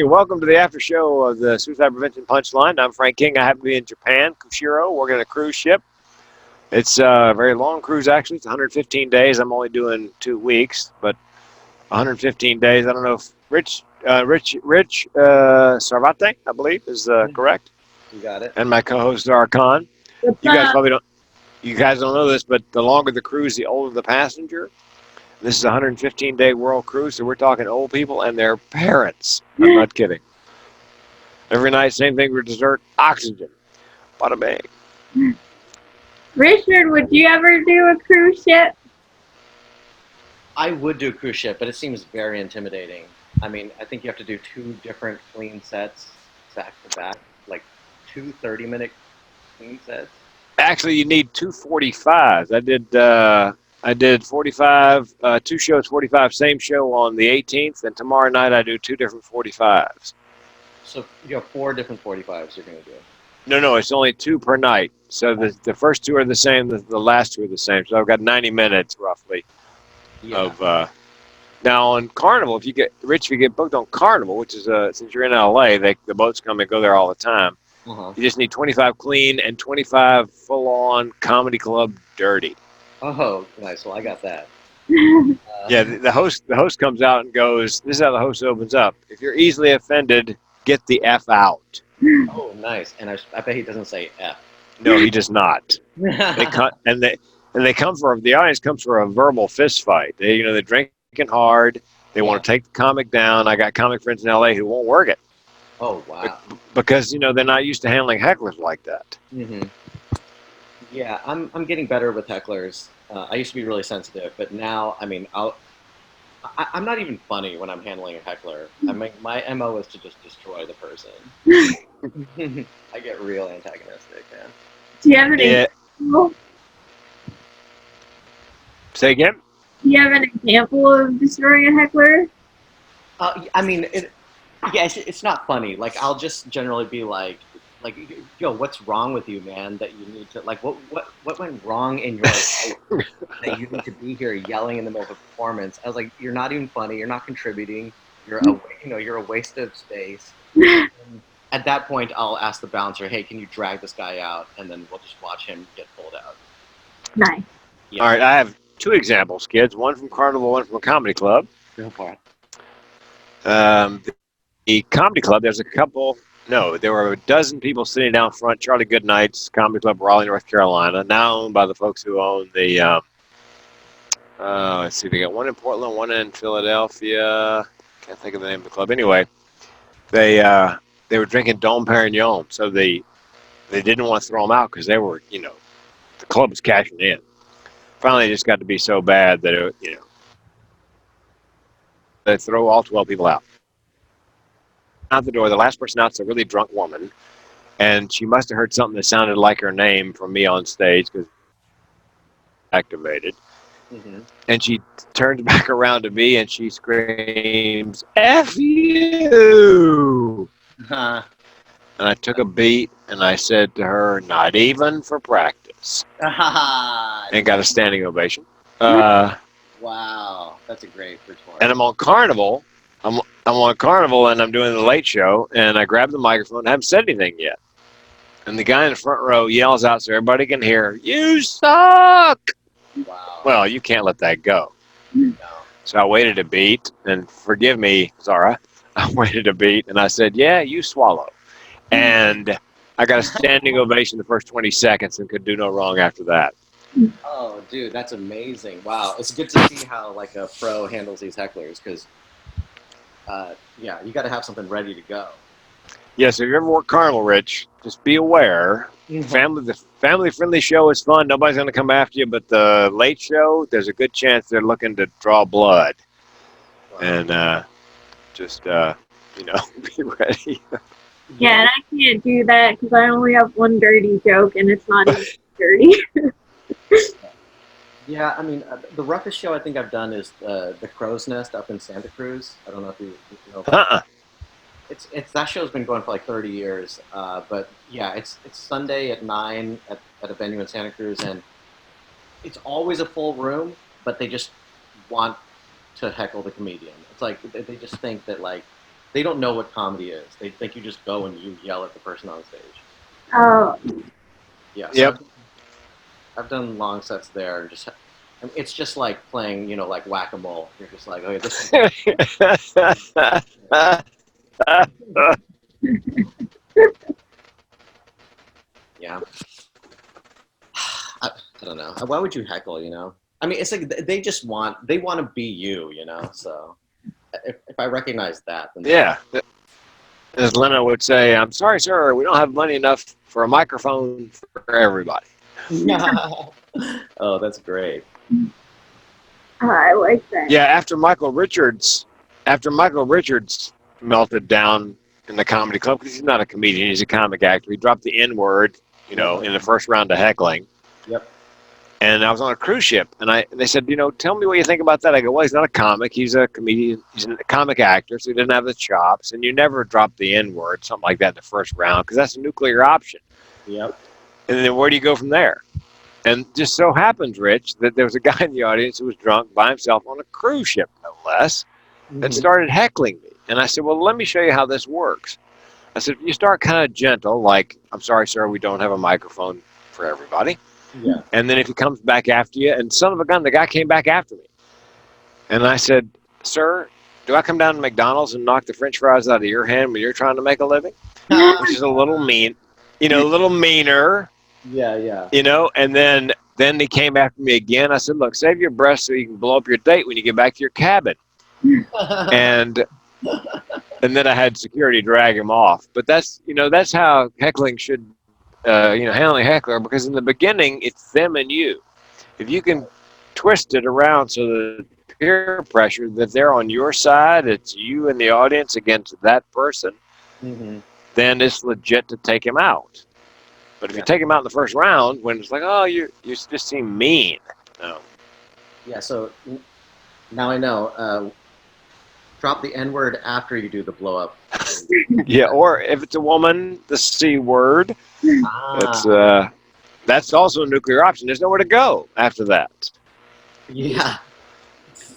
Welcome to the after show of the Suicide Prevention Punchline. I'm Frank King. I happen to be in Japan, Kushiro, working on a cruise ship. It's a very long cruise, actually. It's 115 days. I'm only doing 2 weeks, but 115 days. I don't know if Rich Sarvate, I believe, is correct. You got it. And my co-host Zara Khan. What's You guys up? probably don't. You guys don't know this, but the longer the cruise, the older the passenger. This is a 115-day world cruise, so we're talking old people and their parents. I'm not kidding. Every night, same thing for dessert, oxygen. Bada bang. Richard, would you ever do a cruise ship? I would do a cruise ship, but it seems very intimidating. I mean, I think you have to do two different clean sets back to back, like two 30-minute clean sets. Actually, you need two 45s. I did 45, two shows, 45, same show on the 18th, and tomorrow night I do two different 45s. So you have four different 45s you're going to do. No, it's only two per night. So the first two are the same, the last two are the same. So I've got 90 minutes roughly Yeah. of. Now on Carnival, if you get booked on Carnival, which is since you're in LA, the boats come and go there all the time. Uh-huh. You just need 25 clean and 25 full-on comedy club dirty. Oh, nice. Well, I got that. Yeah, the host comes out and goes, "This is how the host opens up. If you're easily offended, get the F out." Oh, nice. And I bet he doesn't say F. No, he does not. They come for the audience comes for a verbal fist fight. They're drinking hard. They want to take the comic down. I got comic friends in LA who won't work it. Oh, wow. Because they're not used to handling hecklers like that. Mm-hmm. Yeah, I'm getting better with hecklers. I used to be really sensitive, but now, I mean, I'm not even funny when I'm handling a heckler. I mean, my MO is to just destroy the person. I get real antagonistic, man. Do you have an Yeah. example? Say again? Do you have an example of destroying a heckler? I mean, it's not funny. Like, I'll just generally be like, yo, what's wrong with you, man? That you need to, like, what went wrong in your life that you need to be here yelling in the middle of a performance? I was like, you're not even funny. You're not contributing. You're a waste of space. And at that point, I'll ask the bouncer, hey, can you drag this guy out? And then we'll just watch him get pulled out. Nice. Yeah. All right, I have two examples, kids. One from Carnival, one from a comedy club. Go for it. The comedy club, there were a dozen people sitting down front. Charlie Goodnight's Comedy Club, Raleigh, North Carolina, now owned by the folks who own the, let's see, they got one in Portland, one in Philadelphia. Can't think of the name of the club. Anyway, they were drinking Dom Perignon, so they didn't want to throw them out because they were, the club was cashing in. Finally, it just got to be so bad that they throw all 12 people out. Out the door, the last person out's a really drunk woman, and she must have heard something that sounded like her name from me on stage because activated. Mm-hmm. And she turns back around to me and she screams, "F you!" Uh, And I took a beat and I said to her, "Not even for practice," and got a standing ovation. wow, that's a great retort. And I'm on Carnival. I'm on Carnival and I'm doing the late show and I grab the microphone. I haven't said anything yet. And the guy in the front row yells out so everybody can hear, "You suck!" Wow. Well, you can't let that go. No. So I waited a beat, and forgive me, Zara, I waited a beat and I said, "Yeah, you swallow." And I got a standing ovation the first 20 seconds and could do no wrong after that. Oh, dude, that's amazing. Wow. It's good to see how, like, a pro handles these hecklers because, yeah, you got to have something ready to go. Yes, if you ever work Carnival, Rich, just be aware. The family-friendly show is fun. Nobody's going to come after you, but the late show, there's a good chance they're looking to draw blood. Wow. And just, be ready. Yeah, and I can't do that because I only have one dirty joke, and it's not even dirty. Yeah, I mean, the roughest show I think I've done is the Crow's Nest up in Santa Cruz. I don't know if you know about it. It's that show's been going for like 30 years. But yeah, it's Sunday at 9 at a venue in Santa Cruz, and it's always a full room, but they just want to heckle the comedian. It's like they just think that, like, they don't know what comedy is. They think you just go and you yell at the person on stage. Oh, Yeah. So Yep. I've done long sets there, and just I mean, it's just like playing, like whack-a-mole. You're just like, okay, this yeah. I don't know. Why would you heckle? I mean, it's like they want to be you. So if I recognize that, then Yeah. As Leno would say, I'm sorry, sir, we don't have money enough for a microphone for everybody. Oh, that's great. I like that. Yeah, after Michael Richards melted down in the comedy club, because he's not a comedian, he's a comic actor. He dropped the N word, in the first round of heckling. Yep. And I was on a cruise ship, and they said, tell me what you think about that. I go, well, he's not a comic. He's a comedian. He's a comic actor, so he didn't have the chops. And you never drop the N word, something like that, in the first round, because that's a nuclear option. Yep. And then where do you go from there? And just so happens, Rich, that there was a guy in the audience who was drunk by himself on a cruise ship, no less, and started heckling me. And I said, well, let me show you how this works. I said, you start kind of gentle, like, I'm sorry, sir, we don't have a microphone for everybody. Yeah. And then if he comes back after you, and son of a gun, the guy came back after me. And I said, sir, do I come down to McDonald's and knock the French fries out of your hand when you're trying to make a living? Which is a little mean, a little meaner. Yeah. And then he came after me again. I said, look, save your breath so you can blow up your date when you get back to your cabin. And then I had security drag him off. But that's how heckling should, handling a heckler, because in the beginning, it's them and you. If you can twist it around so that peer pressure, that they're on your side, it's you and the audience against that person, then it's legit to take him out. But if you take him out in the first round, when it's like, oh, you just seem mean. No. Yeah, so now I know. Drop the N-word after you do the blow-up. Yeah, or if it's a woman, the C word. That's also a nuclear option. There's nowhere to go after that. Yeah,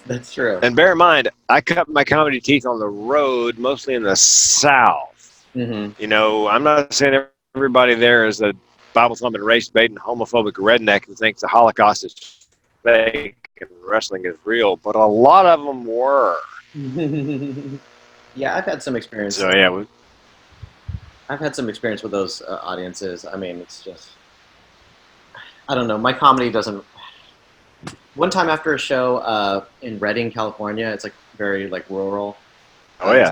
that's true. And bear in mind, I cut my comedy teeth on the road, mostly in the South. I'm not saying everybody there is a Bible-thumping, race-baiting, homophobic redneck who thinks the Holocaust is fake and wrestling is real, but a lot of them were. Yeah, I've had some experience. So yeah, I've had some experience with those audiences. I mean, it's just, I don't know. My comedy doesn't. One time after a show in Redding, California, it's like very like rural. Oh yeah.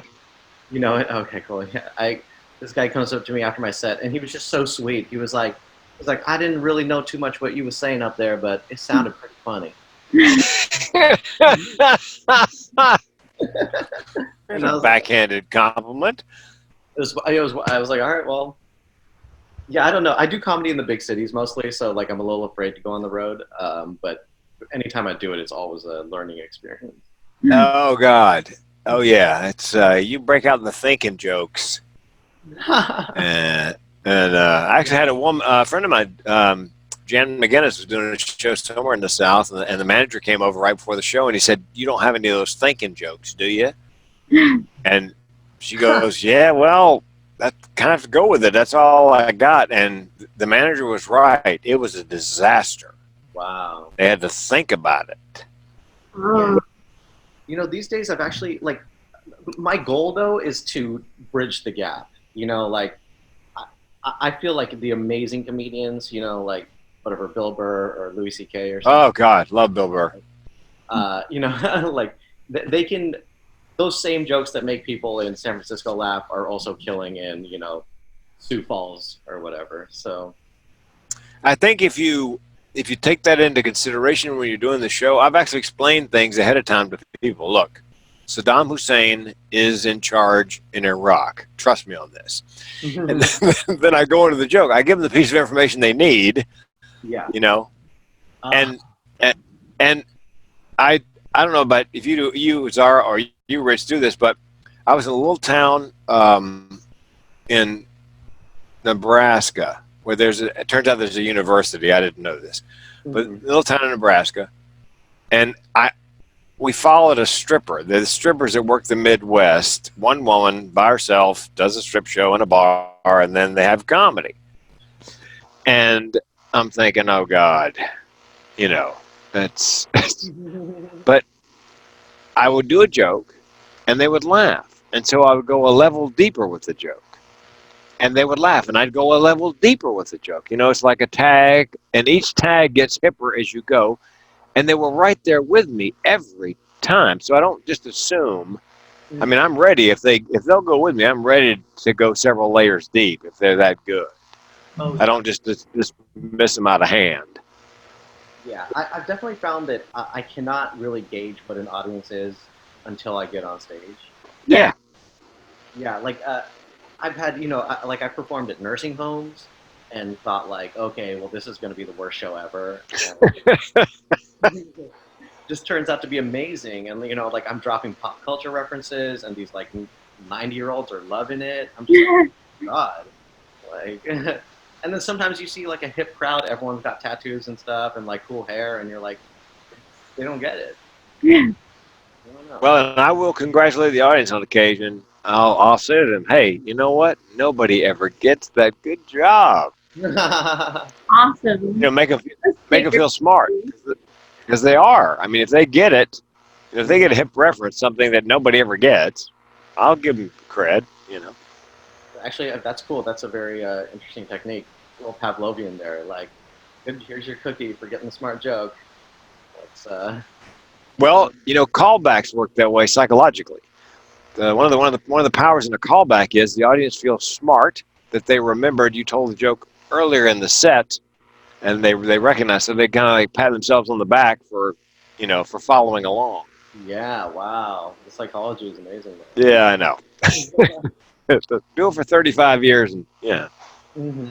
Okay, cool. Yeah, this guy comes up to me after my set, and he was just so sweet. He was like, I didn't really know too much what you were saying up there, but it sounded pretty funny. There's a backhanded compliment. I was like, all right, well, yeah, I don't know. I do comedy in the big cities mostly, so like I'm a little afraid to go on the road. But anytime I do it, it's always a learning experience. Oh God. Oh yeah. It's you break out in the thinking jokes. and I actually had a friend of mine, Jan McGinnis, was doing a show somewhere in the South, and the manager came over right before the show, and he said, "You don't have any of those thinking jokes, do you?" And she goes, "Yeah, well, that kind of have to go with it. That's all I got." And the manager was right. It was a disaster. Wow. They had to think about it. Oh. These days I've actually my goal though is to bridge the gap. I feel like the amazing comedians, like whatever, Bill Burr or Louis C.K. or something. Oh God, love Bill Burr. Like they can, those same jokes that make people in San Francisco laugh are also killing in, Sioux Falls or whatever. So I think if you take that into consideration when you're doing the show, I've actually explained things ahead of time to people. Look, Saddam Hussein is in charge in Iraq. Trust me on this. And then I go into the joke. I give them the piece of information they need. Yeah. And I don't know about if you Zara or you Rich do this, but I was in a little town in Nebraska where it turns out there's a university. I didn't know this, but a little town in Nebraska, and we followed a stripper. The strippers that work the Midwest. One woman by herself does a strip show in a bar, and then they have comedy. And I'm thinking, oh God, you know, that's. But I would do a joke, and they would laugh, and so I would go a level deeper with the joke, and they would laugh, and I'd go a level deeper with the joke. You know, it's like a tag, and each tag gets hipper as you go, and they were right there with me every time. So I don't just assume. I mean, I'm ready if they'll go with me. I'm ready to go several layers deep if they're that good. Oh, I don't just miss them out of hand. yeah, I've definitely found that I cannot really gauge what an audience is until I get on stage. Yeah. Yeah, like I've had, like I performed at nursing homes and thought like, okay, well, this is going to be the worst show ever. And just turns out to be amazing. And, like I'm dropping pop culture references and these like 90-year-olds are loving it. I'm just like, God, like, and then sometimes you see like a hip crowd, everyone's got tattoos and stuff and like cool hair. And you're like, they don't get it. I don't know. Well, and I will congratulate the audience on occasion. I'll say to them, hey, you know what? Nobody ever gets that good job. Awesome. You know, make them feel smart because they are. I mean, if they get it, if they get a hip reference, something that nobody ever gets, I'll give them cred. You know. Actually, that's cool. That's a very interesting technique. A little Pavlovian there. Like, good, here's your cookie for getting a smart joke. Let's, Well, you know, callbacks work that way psychologically. One of the powers in a callback is the audience feels smart that they remembered you told the joke earlier in the set, and they recognize, so they kind of like pat themselves on the back for, for following along. yeah, wow. The psychology is amazing. Yeah, I know. Do it for 35 years, and yeah. Mm-hmm.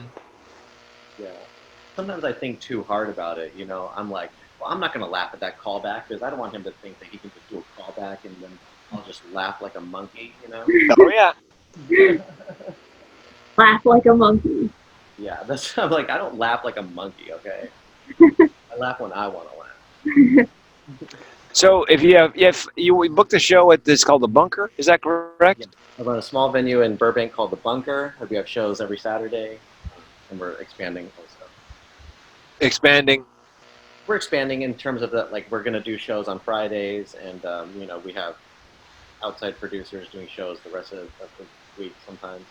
Yeah. Sometimes I think too hard about it. I'm like, well, I'm not going to laugh at that callback because I don't want him to think that he can just do a callback and then I'll just laugh like a monkey. Oh yeah. Laugh like a monkey. Yeah, I'm like, I don't laugh like a monkey, okay? I laugh when I want to laugh. So if we booked a show at this called the Bunker, is that correct? Yeah. I run a small venue in Burbank called the Bunker. We have shows every Saturday, and we're expanding also. Expanding. We're expanding in terms of that, like we're going to do shows on Fridays, and we have outside producers doing shows the rest of the week sometimes.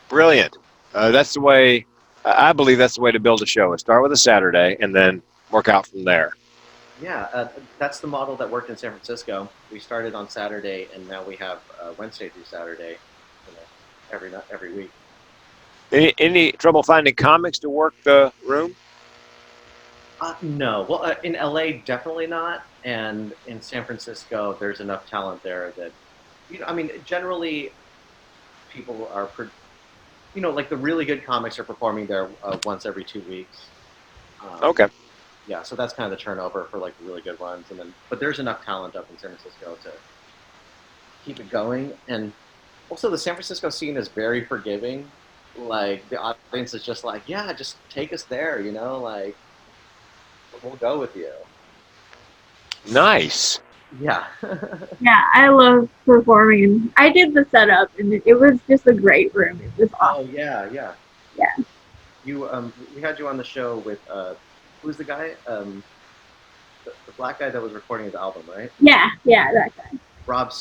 Brilliant. That's the way. I believe that's the way to build a show. Start with a Saturday and then work out from there. Yeah, that's the model that worked in San Francisco. We started on Saturday, and now we have Wednesday through Saturday, every week. Any trouble finding comics to work the room? No. Well, in LA, definitely not. And in San Francisco, there's enough talent there that, I mean, generally, people are, like the really good comics are performing there once every 2 weeks. Okay. Yeah, so that's kind of the turnover for like the really good ones, but there's enough talent up in San Francisco to keep it going. And also, the San Francisco scene is very forgiving. Like the audience is just like, yeah, just take us there, like we'll go with you. Nice. Yeah. Yeah, I love performing. I did the setup, and it was just a great room. It was awesome. Oh yeah, yeah. Yeah. You we had you on the show with who's the guy? The black guy that was recording his album, right? Yeah, that guy. Rob.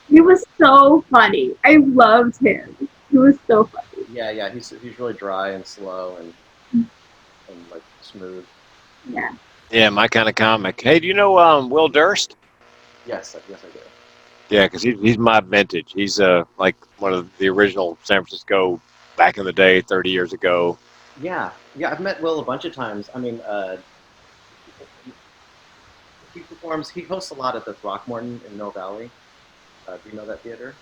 He was so funny. I loved him. He was so funny. Yeah. He's really dry and slow and like smooth. Yeah. Yeah, my kind of comic. Hey, do you know Will Durst? Yes, I do. Yeah, because he's my vintage. He's like one of the original San Francisco back in the day, 30 years ago. Yeah. I've met Will a bunch of times. I mean, he performs. He hosts a lot at the Throckmorton in Mill Valley. Do you know that theater?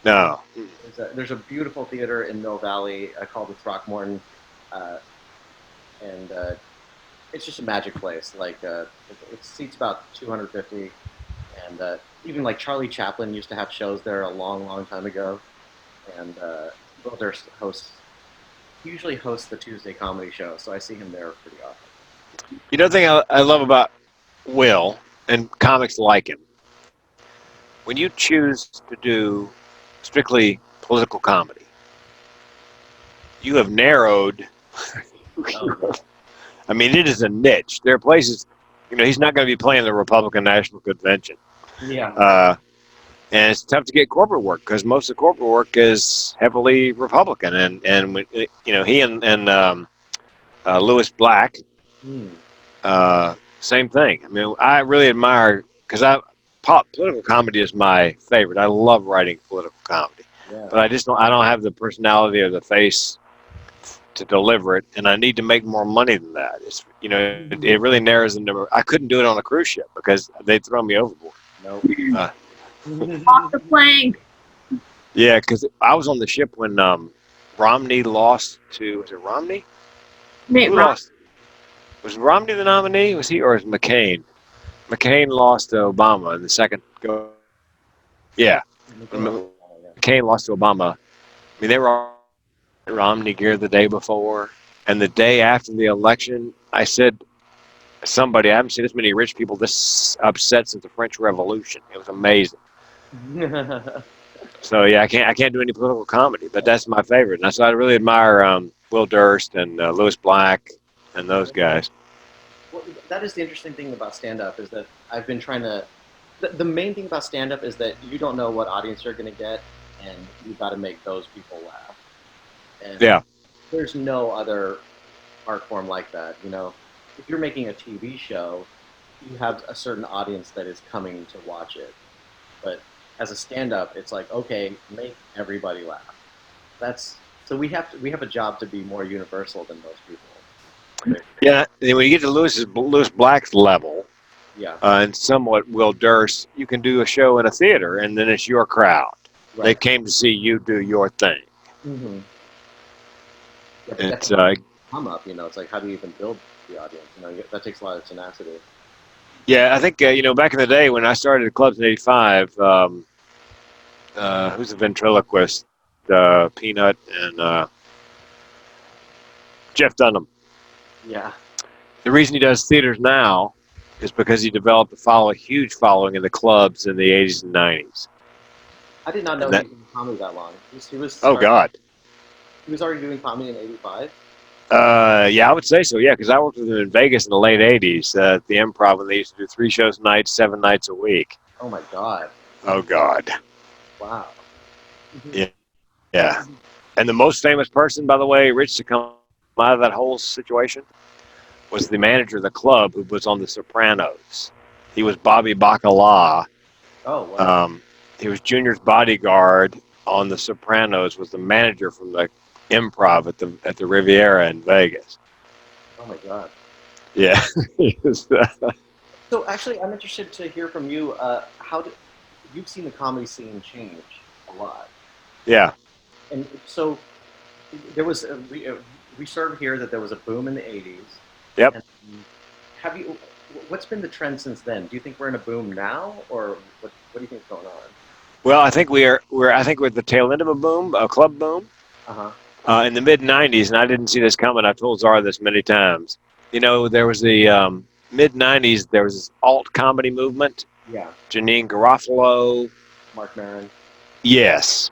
No. There's a beautiful theater in Mill Valley called the Throckmorton, and it's just a magic place. Like it seats about 250, and even like Charlie Chaplin used to have shows there a long, long time ago. And Will Durst he usually hosts the Tuesday comedy show, so I see him there pretty often. You know the thing I love about Will and comics like him. When you choose to do strictly political comedy, you have narrowed. Oh, I mean, it is a niche. There are places, he's not going to be playing the Republican National Convention. yeah. Uh, and it's tough to get corporate work because most of the corporate work is heavily Republican. And when, he and Lewis Black, Hmm. same thing. I mean, I really admire because political comedy is my favorite. I love writing political comedy, Yeah. but I don't have the personality or the face to deliver it, and I need to make more money than that. It really narrows the number. I couldn't do it on a cruise ship because they'd throw me overboard. Nope. Uh, Off the plank. yeah, because I was on the ship when Romney lost to, was it Romney? Mitt Who Romney. lost? Was Romney the nominee? Was he, or was McCain? McCain lost to Obama in the second go. Yeah, when McCain lost to Obama. I mean, they were Romney gear the day before, and the day after the election, I said somebody, I haven't seen this many rich people this upset since the French Revolution. It was amazing. Yeah. So yeah, I can't do any political comedy, but that's my favorite. And so I really admire Will Durst and Lewis Black and those guys. Well, that is the interesting thing about stand up is that I've been trying to. The main thing about stand up is that you don't know what audience you're going to get, and you got to make those people laugh. And Yeah, there's no other art form like that. If you're making a TV show, you have a certain audience that is coming to watch it. But as a stand up, it's like, okay, make everybody laugh. That's so we have a job to be more universal than most people. yeah. And when you get to Lewis Black's level Yeah, and somewhat Will Durst, you can do a show in a theater, and then it's your crowd. They right. came to see you do your thing. Mm-hmm. Yeah, but It's that's come up. It's like how do you even build the audience? That takes a lot of tenacity. yeah. I think back in the day when I started at clubs in '85. Who's the ventriloquist? Peanut and Jeff Dunham. Yeah, The reason he does theaters now is because he developed a huge following in the clubs in the '80s and '90s. I did not know And he that, was doing comedy that long. oh God, He was already doing comedy in '85. yeah, I would say so. Yeah, because I worked with him in Vegas in the late '80s at the Improv when they used to do 3 shows a night, 7 nights a week. Oh my god! Oh God, Wow. yeah, yeah. And the most famous person, by the way, Rich, to come out of that whole situation was the manager of the club who was on The Sopranos. He was Bobby Bacala. Oh wow. Um, he was Junior's bodyguard on The Sopranos. Was the manager from the Improv at the Riviera in Vegas. Oh my god. Yeah, he was, So actually, I'm interested to hear from you. How did you've seen the comedy scene change a lot, yeah, and so there was we started here that there was a boom in the '80s. yep. And have you? What's been the trend since then? Do you think we're in a boom now, or what do you think's going on? Well, I think I think we're at the tail end of a boom, a club boom, Uh huh. in the mid '90s, and I didn't see this coming. I've told Zara this many times. There was the mid '90s. There was this alt comedy movement. Yeah. Janine Garofalo. Mark Maron. Yes.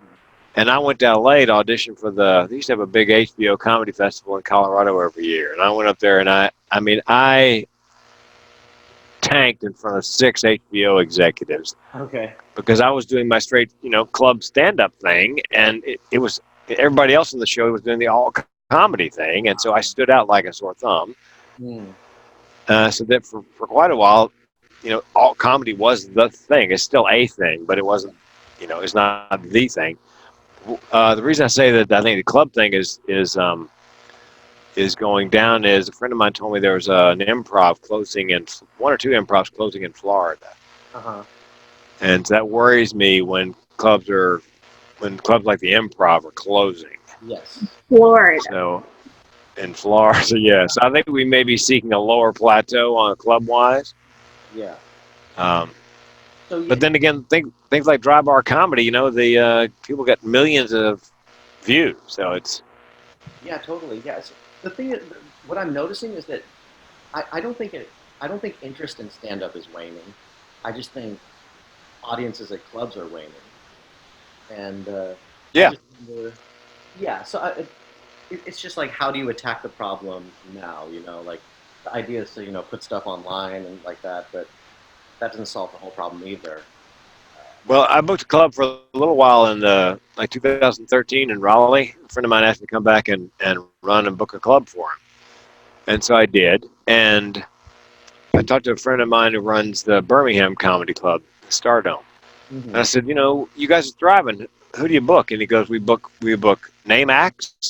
And I went to LA to audition for they used to have a big HBO comedy festival in Colorado every year. And I went up there and I tanked in front of 6 HBO executives Okay. because I was doing my straight, club stand-up thing. And it was, everybody else in the show was doing the all comedy thing. And so I stood out like a sore thumb. Hmm. So that for quite a while, alt comedy was the thing. It's still a thing, but it wasn't, it's not the thing. The reason I say that I think the club thing is going down is a friend of mine told me there was an improv closing in 1 or 2 improvs closing in Florida, Uh huh. and that worries me when clubs like the Improv are closing. Yes. Florida. So in Florida, yes, I think we may be seeking a lower plateau on club wise. Yeah. Um, So yeah, but then again, things like dry bar comedy, the people get millions of views, so it's yeah, totally. Yeah. So the thing, what I'm noticing is that I don't think it. I don't think interest in stand-up is waning. I just think audiences at clubs are waning, and I Yeah. just wonder, yeah. So it's just like, how do you attack the problem now? Like the idea is to put stuff online and like that, but that doesn't solve the whole problem either. Well, I booked a club for a little while in like 2013 in Raleigh. A friend of mine asked me to come back and run and book a club for him, and so I did. And I talked to a friend of mine who runs the Birmingham Comedy Club, the Stardome. And I Hmm. said, you guys are thriving. Who do you book? And he goes, we book name acts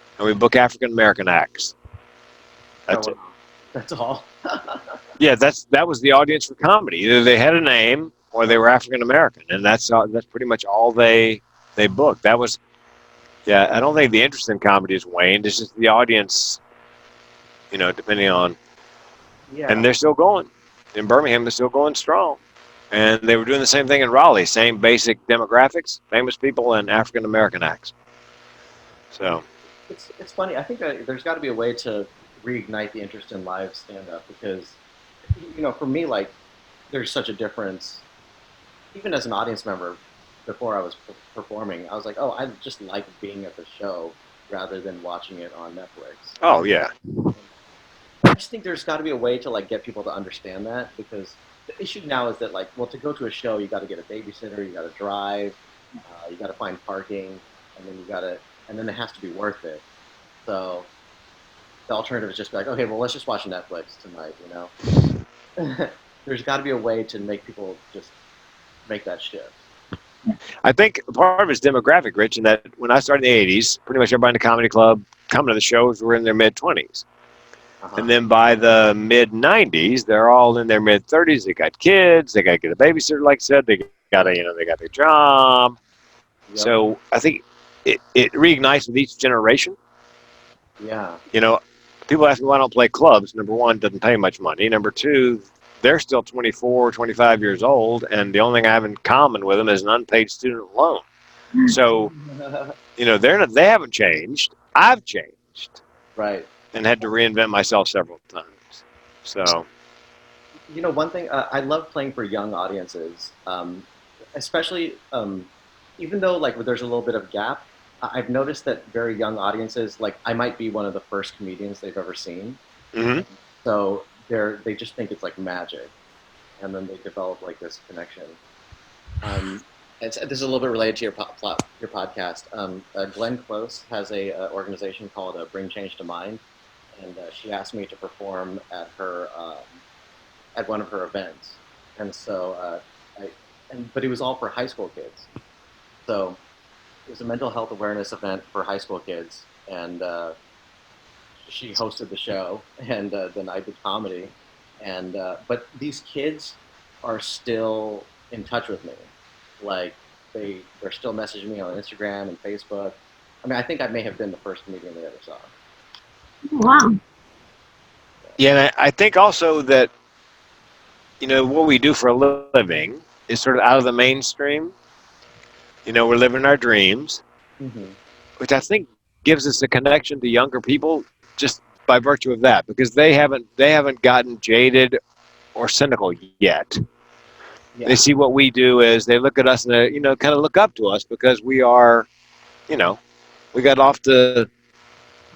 and we book African American acts. Oh That's wow, it. that's all. Yeah, that was the audience for comedy. Either they had a name or they were African American, and that's pretty much all they booked. That was yeah. I don't think the interest in comedy has waned. It's just the audience, depending on, and Yeah, they're still going. In Birmingham, they're still going strong. And they were doing the same thing in Raleigh, same basic demographics, famous people and African American acts. So, it's funny. I think there's got to be a way to reignite the interest in live stand-up because, for me, like, there's such a difference. Even as an audience member, before I was performing, I was like, oh, I just like being at the show rather than watching it on Netflix. oh yeah, And I just think there's got to be a way to like get people to understand that because the issue now is that like, well, to go to a show, you got to get a babysitter, you got to drive, you got to find parking, and then and then it has to be worth it. So the alternative is just be like, okay, well, let's just watch Netflix tonight. There's got to be a way to make people just make that shift. I think part of it's demographic, Rich, in that when I started in the '80s, pretty much everybody in the comedy club coming to the shows were in their mid 20s, Uh and huh. then by the mid '90s, they're all in their mid 30s. They got kids, they got to get a babysitter, like I said, they got their job. Yep. So I think it reignites with each generation. Yeah. You know, people ask me why I don't play clubs. Number one, it doesn't pay much money. Number two, they're still 24, 25 years old, and the only thing I have in common with them is an unpaid student loan. So, they haven't changed. I've changed Right. and had to reinvent myself several times. So, One thing I love playing for young audiences, especially even though like there's a little bit of gap. I've noticed that very young audiences, like I might be one of the first comedians they've ever seen, hmm so they just think it's like magic, and then they develop like this connection. Um, this is a little bit related to your podcast. Glenn Close has a organization called Bring Change to Mind, and she asked me to perform at one of her events, and so but it was all for high school kids. So it was a mental health awareness event for high school kids, and she hosted the show, and then I did comedy, and but these kids are still in touch with me, like they're still messaging me on Instagram and Facebook. I mean, I think I may have been the first comedian they ever saw. Wow. yeah, and I think also that, what we do for a living is sort of out of the mainstream. We're living our dreams, Hmm. which I think gives us a connection to younger people just by virtue of that, because they haven't gotten jaded or cynical yet. They Yeah, see what we do as they look at us and they, kind of look up to us because we are, you know, we got off the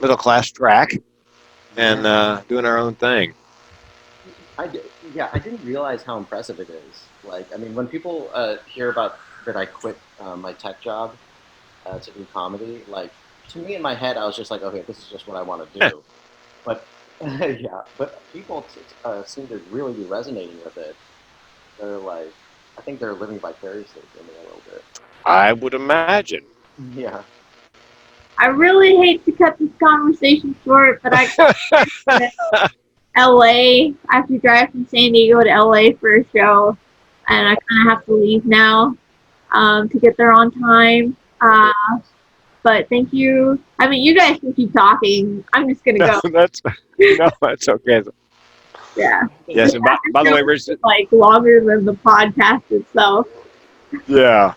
middle class track and yeah. doing our own thing. Yeah, I didn't realize how impressive it is. Like, I mean, when people hear about that I quit my tech job to do comedy, like to me in my head, I was just like, okay, this is just what I want to do. But yeah, but people seem to really be resonating with it. They're like, I think they're living vicariously through me a little bit. I would imagine. Yeah. I really hate to cut this conversation short, but I got LA. I have to drive from San Diego to LA for a show, and I kind of have to leave now to get there on time. Okay. But thank you. I mean, you guys can keep talking. I'm just gonna No, go. that's no, that's okay. Yeah. Yes, This and by the show way, is Rich. like longer than the podcast itself. Yeah.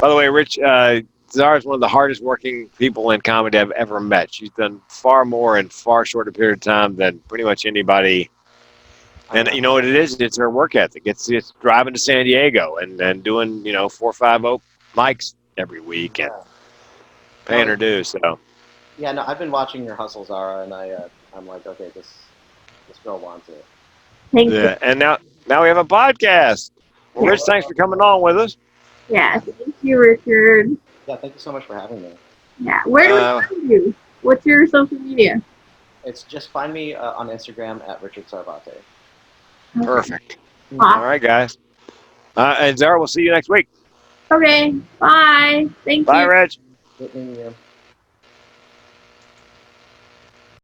By the way, Rich, Zara is one of the hardest working people in comedy I've ever met. She's done far more in far shorter period of time than pretty much anybody And you know what it is? It's her work ethic. It's driving to San Diego and doing 4 or 5 mics every week and paying her dues. So Yeah, no, I've been watching your hustle, Zara, and I'm like, okay, this girl wants it. Thank you. yeah, and now we have a podcast. Well, Yeah. Rich, thanks for coming on with us. Yeah, thank you, Richard. Yeah, thank you so much for having me. Yeah, where do we find you? What's your social media? It's just find me on Instagram at Richard Sarvate. Okay. Perfect. Awesome. All right, guys. And Zara, we'll see you next week. Okay, bye. Thank Bye, you. Rich. Good meeting you.